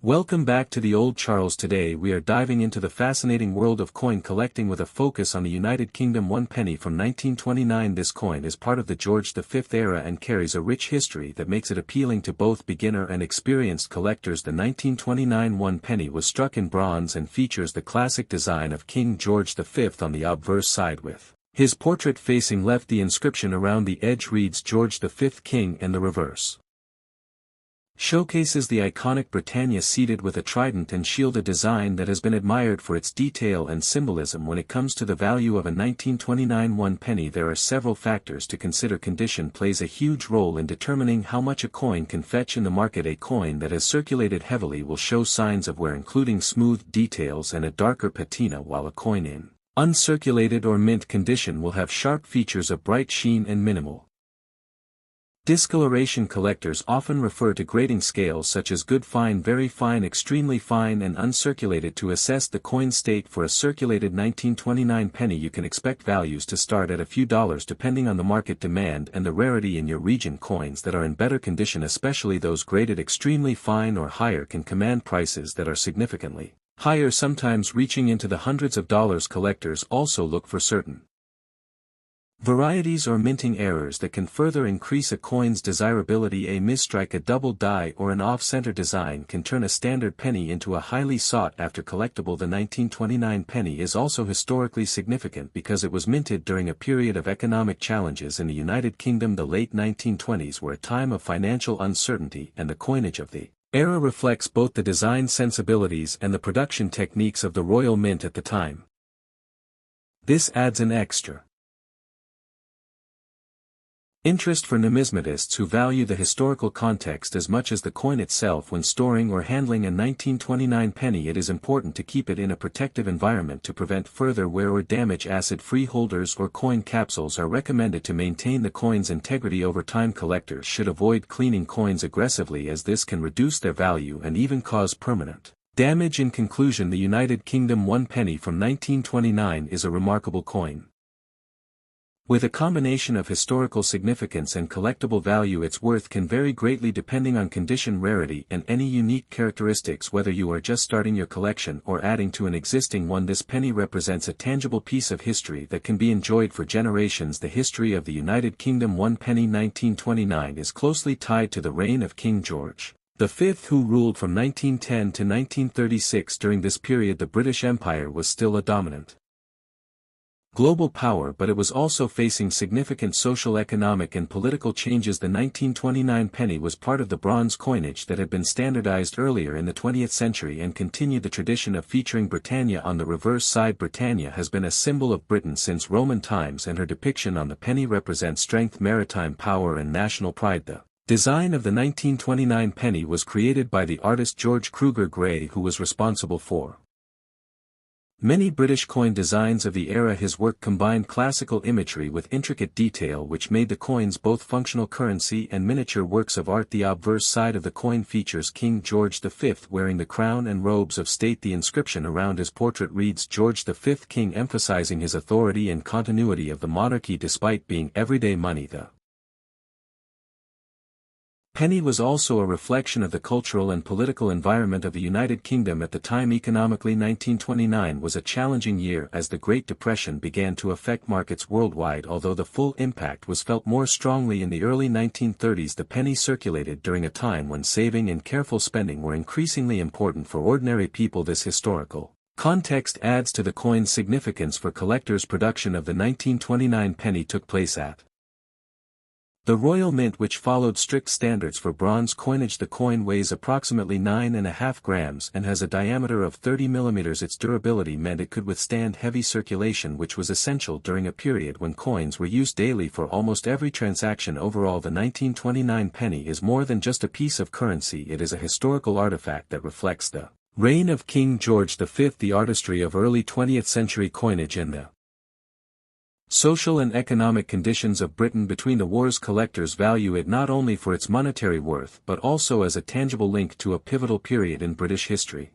Welcome back to the Old Charles. Today we are diving into the fascinating world of coin collecting with a focus on the United Kingdom 1 penny from 1929. This coin is part of the George V era and carries a rich history that makes it appealing to both beginner and experienced collectors. The 1929 1 penny was struck in bronze and features the classic design of King George V on the obverse side with his portrait facing left. The inscription around the edge reads George V King, and the reverse showcases the iconic Britannia seated with a trident and shield, a design that has been admired for its detail and symbolism. When it comes to the value of a 1929 1 penny, there are several factors to consider. Condition plays a huge role in determining how much a coin can fetch in the market. A coin that has circulated heavily will show signs of wear, including smooth details and a darker patina, while a coin in uncirculated or mint condition will have sharp features of bright sheen and minimal discoloration. Collectors often refer to grading scales such as good, fine, very fine, extremely fine, and uncirculated to assess the coin's state. For a circulated 1929 penny, you can expect values to start at a few dollars depending on the market demand and the rarity in your region. Coins that are in better condition, especially those graded extremely fine or higher, can command prices that are significantly higher, sometimes reaching into the hundreds of dollars. Collectors also look for certain varieties or minting errors that can further increase a coin's desirability. A misstrike, a double die, or an off-center design can turn a standard penny into a highly sought-after collectible. The 1929 penny is also historically significant because it was minted during a period of economic challenges in the United Kingdom. The late 1920s were a time of financial uncertainty, and the coinage of the era reflects both the design sensibilities and the production techniques of the Royal Mint at the time. This adds an extra interest for numismatists who value the historical context as much as the coin itself. When storing or handling a 1929 penny, it is important to keep it in a protective environment to prevent further wear or damage. Acid-free holders or coin capsules are recommended to maintain the coin's integrity over time. Collectors should avoid cleaning coins aggressively, as this can reduce their value and even cause permanent damage. In conclusion, the United Kingdom 1 penny from 1929 is a remarkable coin. With a combination of historical significance and collectible value, its worth can vary greatly depending on condition, rarity, and any unique characteristics. Whether you are just starting your collection or adding to an existing one, this penny represents a tangible piece of history that can be enjoyed for generations. The history of the United Kingdom 1 penny 1929 is closely tied to the reign of King George V, who ruled from 1910 to 1936. During this period, the British Empire was still a dominant global power, but it was also facing significant social, economic, and political changes. The 1929 penny was part of the bronze coinage that had been standardized earlier in the 20th century and continued the tradition of featuring Britannia on the reverse side. Britannia has been a symbol of Britain since Roman times, and her depiction on the penny represents strength, maritime power, and national pride. The design of the 1929 penny was created by the artist George Kruger Gray, who was responsible for many British coin designs of the era. His work combined classical imagery with intricate detail, which made the coins both functional currency and miniature works of art. The obverse side of the coin features King George V wearing the crown and robes of state. The inscription around his portrait reads George V King, emphasizing his authority and continuity of the monarchy despite being everyday money. The penny was also a reflection of the cultural and political environment of the United Kingdom at the time. Economically, 1929 was a challenging year as the Great Depression began to affect markets worldwide, although the full impact was felt more strongly in the early 1930s. The penny circulated during a time when saving and careful spending were increasingly important for ordinary people. This historical context adds to the coin's significance for collectors. Production of the 1929 penny took place at the Royal Mint, which followed strict standards for bronze coinage. The coin weighs approximately 9.5 grams and has a diameter of 30 mm. Its durability meant it could withstand heavy circulation, which was essential during a period when coins were used daily for almost every transaction. Overall, the 1929 penny is more than just a piece of currency. It is a historical artifact that reflects the reign of King George V, the artistry of early 20th century coinage, and the social and economic conditions of Britain between the wars. Collectors value it not only for its monetary worth but also as a tangible link to a pivotal period in British history.